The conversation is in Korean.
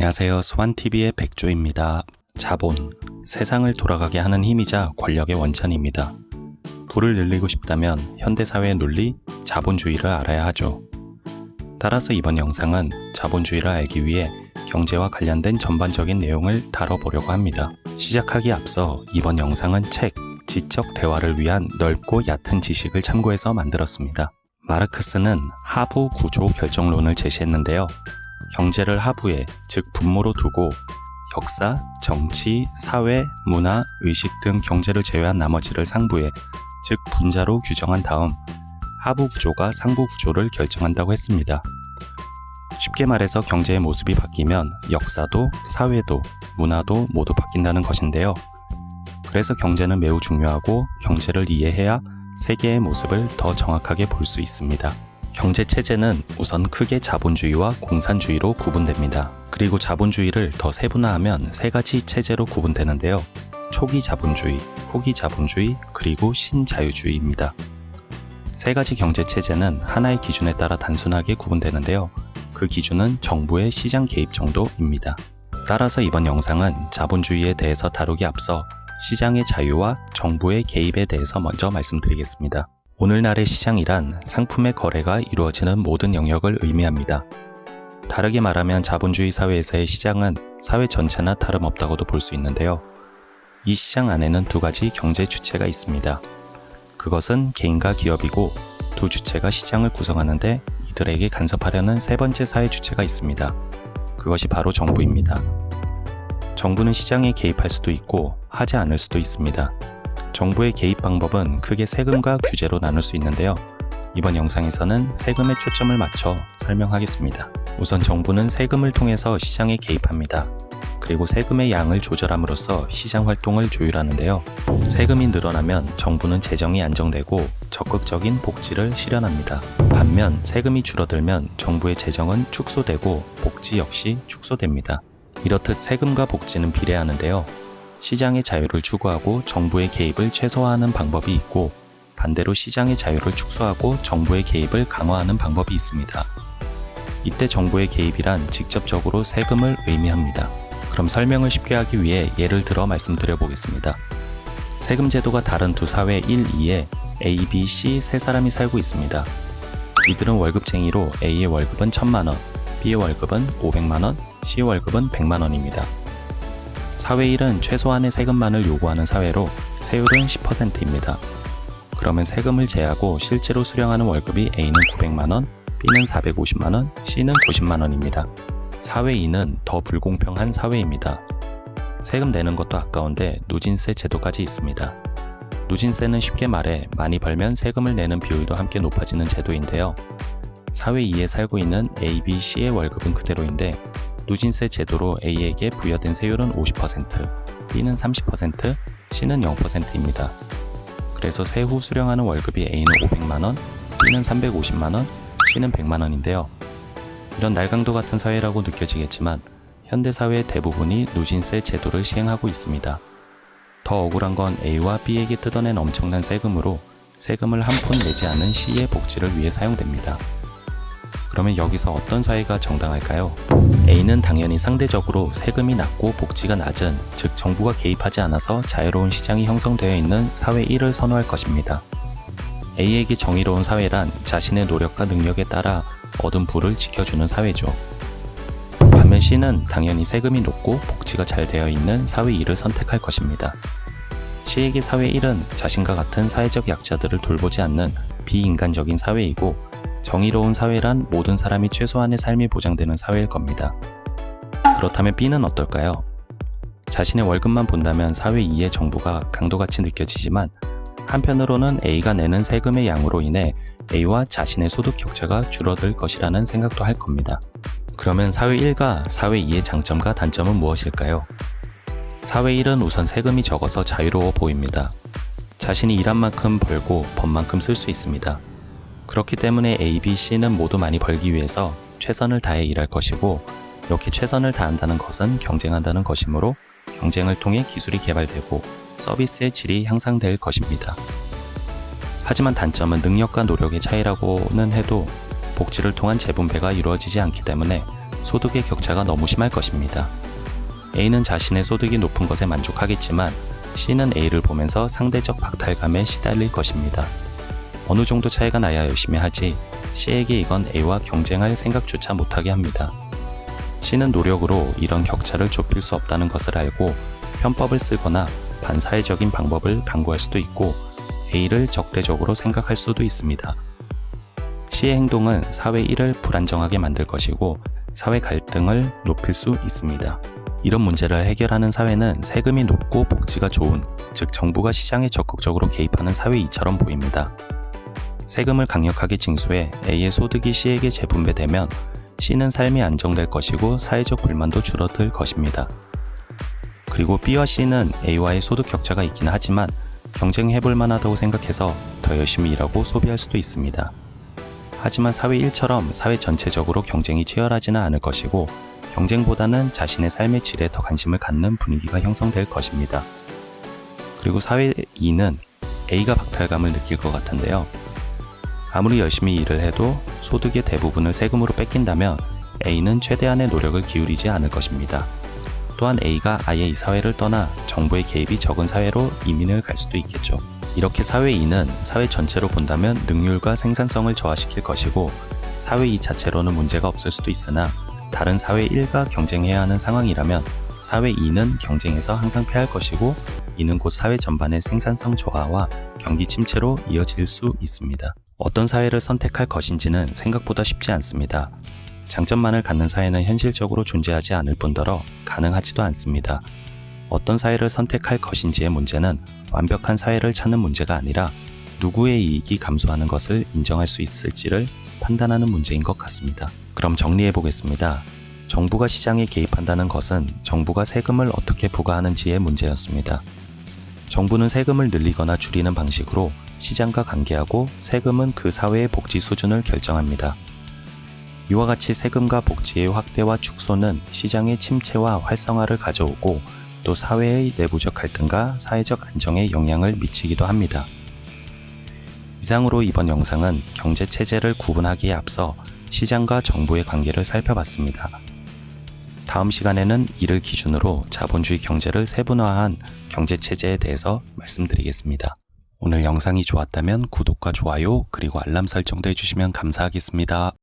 안녕하세요. 스완TV의 백조입니다. 자본, 세상을 돌아가게 하는 힘이자 권력의 원천입니다. 부를 늘리고 싶다면 현대사회의 논리, 자본주의를 알아야 하죠. 따라서 이번 영상은 자본주의를 알기 위해 경제와 관련된 전반적인 내용을 다뤄보려고 합니다. 시작하기에 앞서 이번 영상은 책, 지적 대화를 위한 넓고 얕은 지식을 참고해서 만들었습니다. 마르크스는 하부 구조 결정론을 제시했는데요. 경제를 하부에, 즉 분모로 두고 역사, 정치, 사회, 문화, 의식 등 경제를 제외한 나머지를 상부에, 즉 분자로 규정한 다음 하부 구조가 상부 구조를 결정한다고 했습니다. 쉽게 말해서 경제의 모습이 바뀌면 역사도, 사회도, 문화도 모두 바뀐다는 것인데요. 그래서 경제는 매우 중요하고 경제를 이해해야 세계의 모습을 더 정확하게 볼 수 있습니다. 경제체제는 우선 크게 자본주의와 공산주의로 구분됩니다. 그리고 자본주의를 더 세분화하면 세 가지 체제로 구분되는데요. 초기 자본주의, 후기 자본주의, 그리고 신자유주의입니다. 세 가지 경제체제는 하나의 기준에 따라 단순하게 구분되는데요. 그 기준은 정부의 시장 개입 정도입니다. 따라서 이번 영상은 자본주의에 대해서 다루기 앞서 시장의 자유와 정부의 개입에 대해서 먼저 말씀드리겠습니다. 오늘날의 시장이란 상품의 거래가 이루어지는 모든 영역을 의미합니다. 다르게 말하면 자본주의 사회에서의 시장은 사회 전체나 다름없다고도 볼 수 있는데요. 이 시장 안에는 두 가지 경제 주체가 있습니다. 그것은 개인과 기업이고 두 주체가 시장을 구성하는데 이들에게 간섭하려는 세 번째 사회 주체가 있습니다. 그것이 바로 정부입니다. 정부는 시장에 개입할 수도 있고 하지 않을 수도 있습니다. 정부의 개입 방법은 크게 세금과 규제로 나눌 수 있는데요. 이번 영상에서는 세금에 초점을 맞춰 설명하겠습니다. 우선 정부는 세금을 통해서 시장에 개입합니다. 그리고 세금의 양을 조절함으로써 시장 활동을 조율하는데요. 세금이 늘어나면 정부는 재정이 안정되고 적극적인 복지를 실현합니다. 반면 세금이 줄어들면 정부의 재정은 축소되고 복지 역시 축소됩니다. 이렇듯 세금과 복지는 비례하는데요. 시장의 자유를 추구하고 정부의 개입을 최소화하는 방법이 있고 반대로 시장의 자유를 축소하고 정부의 개입을 강화하는 방법이 있습니다. 이때 정부의 개입이란 직접적으로 세금을 의미합니다. 그럼 설명을 쉽게 하기 위해 예를 들어 말씀드려 보겠습니다. 세금 제도가 다른 두 사회 1, 2에 A, B, C 세 사람이 살고 있습니다. 이들은 월급쟁이로 A의 월급은 1000만원, B의 월급은 500만원, C의 월급은 100만원입니다. 사회 1은 최소한의 세금만을 요구하는 사회로 세율은 10%입니다. 그러면 세금을 제하고 실제로 수령하는 월급이 A는 900만원, B는 450만원, C는 90만원입니다. 사회 2는 더 불공평한 사회입니다. 세금 내는 것도 아까운데 누진세 제도까지 있습니다. 누진세는 쉽게 말해 많이 벌면 세금을 내는 비율도 함께 높아지는 제도인데요. 사회 2에 살고 있는 A, B, C의 월급은 그대로인데 누진세 제도로 A에게 부여된 세율은 50%, B는 30%, C는 0%입니다. 그래서 세후 수령하는 월급이 A는 500만원, B는 350만원, C는 100만원인데요. 이런 날강도 같은 사회라고 느껴지겠지만 현대사회의 대부분이 누진세 제도를 시행하고 있습니다. 더 억울한 건 A와 B에게 뜯어낸 엄청난 세금으로 세금을 한 푼 내지 않은 C의 복지를 위해 사용됩니다. 그러면 여기서 어떤 사회가 정당할까요? A는 당연히 상대적으로 세금이 낮고 복지가 낮은, 즉 정부가 개입하지 않아서 자유로운 시장이 형성되어 있는 사회 1을 선호할 것입니다. A에게 정의로운 사회란 자신의 노력과 능력에 따라 얻은 부를 지켜주는 사회죠. 반면 C는 당연히 세금이 높고 복지가 잘 되어 있는 사회 2를 선택할 것입니다. C에게 사회 1은 자신과 같은 사회적 약자들을 돌보지 않는 비인간적인 사회이고 정의로운 사회란 모든 사람이 최소한의 삶이 보장되는 사회일 겁니다. 그렇다면 B는 어떨까요? 자신의 월급만 본다면 사회 2의 정부가 강도같이 느껴지지만 한편으로는 A가 내는 세금의 양으로 인해 A와 자신의 소득 격차가 줄어들 것이라는 생각도 할 겁니다. 그러면 사회 1과 사회 2의 장점과 단점은 무엇일까요? 사회 1은 우선 세금이 적어서 자유로워 보입니다. 자신이 일한 만큼 벌고 번 만큼 쓸 수 있습니다. 그렇기 때문에 A, B, C는 모두 많이 벌기 위해서 최선을 다해 일할 것이고 이렇게 최선을 다한다는 것은 경쟁한다는 것이므로 경쟁을 통해 기술이 개발되고 서비스의 질이 향상될 것입니다. 하지만 단점은 능력과 노력의 차이라고는 해도 복지를 통한 재분배가 이루어지지 않기 때문에 소득의 격차가 너무 심할 것입니다. A는 자신의 소득이 높은 것에 만족하겠지만 C는 A를 보면서 상대적 박탈감에 시달릴 것입니다. 어느 정도 차이가 나야 열심히 하지 C에게 이건 A와 경쟁할 생각조차 못하게 합니다. C는 노력으로 이런 격차를 좁힐 수 없다는 것을 알고 편법을 쓰거나 반사회적인 방법을 강구할 수도 있고 A를 적대적으로 생각할 수도 있습니다. C의 행동은 사회 일을 불안정하게 만들 것이고 사회 갈등을 높일 수 있습니다. 이런 문제를 해결하는 사회는 세금이 높고 복지가 좋은, 즉 정부가 시장에 적극적으로 개입하는 사회 2처럼 보입니다. 세금을 강력하게 징수해 A의 소득이 C에게 재분배되면 C는 삶이 안정될 것이고 사회적 불만도 줄어들 것입니다. 그리고 B와 C는 A와의 소득 격차가 있긴 하지만 경쟁해볼 만하다고 생각해서 더 열심히 일하고 소비할 수도 있습니다. 하지만 사회 1처럼 사회 전체적으로 경쟁이 치열하지는 않을 것이고 경쟁보다는 자신의 삶의 질에 더 관심을 갖는 분위기가 형성될 것입니다. 그리고 사회 2는 A가 박탈감을 느낄 것 같은데요. 아무리 열심히 일을 해도 소득의 대부분을 세금으로 뺏긴다면 A는 최대한의 노력을 기울이지 않을 것입니다. 또한 A가 아예 이 사회를 떠나 정부의 개입이 적은 사회로 이민을 갈 수도 있겠죠. 이렇게 사회 2는 사회 전체로 본다면 능률과 생산성을 저하시킬 것이고 사회 2 자체로는 문제가 없을 수도 있으나 다른 사회 1과 경쟁해야 하는 상황이라면 사회 2는 경쟁에서 항상 패할 것이고 이는 곧 사회 전반의 생산성 저하와 경기 침체로 이어질 수 있습니다. 어떤 사회를 선택할 것인지는 생각보다 쉽지 않습니다. 장점만을 갖는 사회는 현실적으로 존재하지 않을 뿐더러 가능하지도 않습니다. 어떤 사회를 선택할 것인지의 문제는 완벽한 사회를 찾는 문제가 아니라 누구의 이익이 감소하는 것을 인정할 수 있을지를 판단하는 문제인 것 같습니다. 그럼 정리해 보겠습니다. 정부가 시장에 개입한다는 것은 정부가 세금을 어떻게 부과하는지의 문제였습니다. 정부는 세금을 늘리거나 줄이는 방식으로 시장과 관계하고 세금은 그 사회의 복지 수준을 결정합니다. 이와 같이 세금과 복지의 확대와 축소는 시장의 침체와 활성화를 가져오고 또 사회의 내부적 갈등과 사회적 안정에 영향을 미치기도 합니다. 이상으로 이번 영상은 경제체제를 구분하기에 앞서 시장과 정부의 관계를 살펴봤습니다. 다음 시간에는 이를 기준으로 자본주의 경제를 세분화한 경제체제에 대해서 말씀드리겠습니다. 오늘 영상이 좋았다면 구독과 좋아요 그리고 알람 설정도 해주시면 감사하겠습니다.